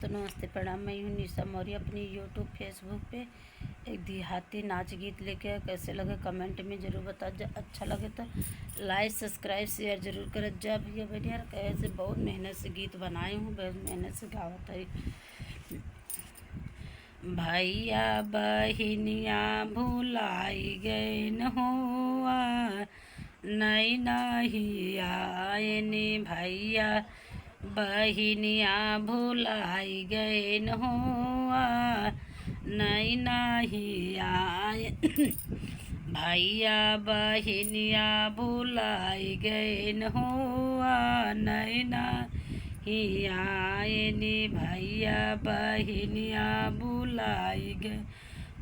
दोस्तों नमस्ते प्रणाम। मैं हूँ निशा मौर्य अपनी यूट्यूब फेसबुक पे एक देहाती नाच गीत लेके आया। कैसे लगे कमेंट में ज़रूर बता। जब अच्छा लगे तो लाइक सब्सक्राइब शेयर ज़रूर करें। जब भैया बहन यार कैसे बहुत मेहनत से गीत बनाए हूँ, बहुत मेहनत से गावत है। भैया बहिनिया भुलाई गए न हुआ नहीं नहीं आए ने। भैया बहिनिया भुलाई गए न हुआ नहीं नहीं आए। भैया बहिनिया भुलाई गए न हुआ नहीं नहीं आए ने। भैया बहिनिया भुलाई गए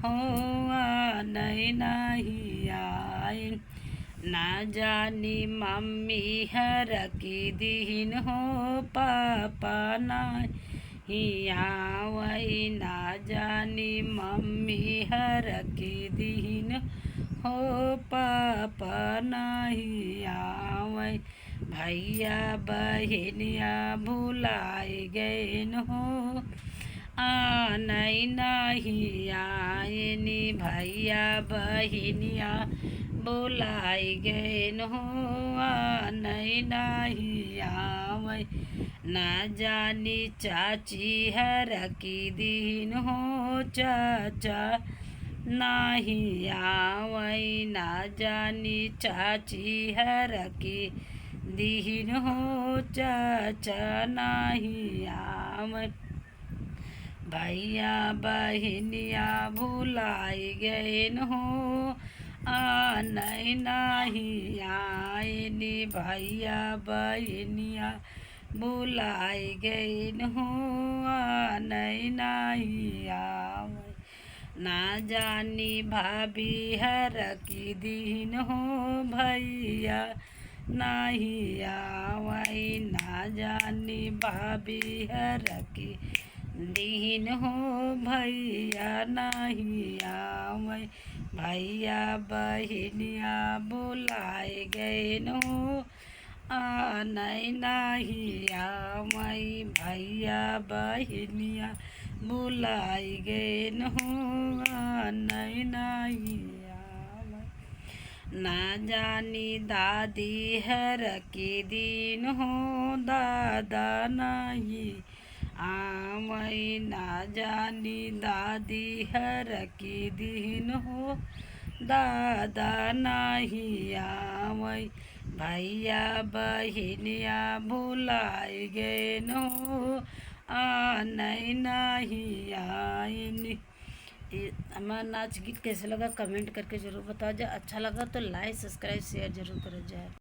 हुआ नहीं नहीं आए। ना जानी मम्मी हर की दीन हो पापा नहीं आवई। ना जानी मम्मी हर की दीन हो पापा नहीं आवई। भैया बहिनिया भुलाई गए न हो नहीं नहीं आए नी। भैया बहिनिया बुलाई गए न हुआ नहीं नहीं आवई। ना जानी चाची हर की दीन हो चाचा नहीं आवई। ना जानी चाची हर की दीन हो चाचा नहीं आवई। भैया बहिनिया भुलाई गए न हो नहीं नहीं आए नी। भैया बहिनिया भुलाई गए न हो नहीं नहीं आए। ना जानी भाभी हर की दीन हो भैया नहीं आवई। ना जानी भाभी हर की दीन हो भैया नहीं आवई। भैया बहिनिया बुलाए गए नो नहीं नहीं आवई। भैया बहिनिया बुलाई गए नो नहीं नहीं आवई। ना जानी दादी हर की दीन हो दादा नहीं आवई। ना जानी दादी हर की दीन हो दादा नहीं आवई। भैया बहिनिया भुलाई गए नो नहीं नहीं आए। हमारा नाच गीत कैसे लगा कमेंट करके ज़रूर बताओ। जब अच्छा लगा तो लाइक सब्सक्राइब शेयर ज़रूर करो। जाए।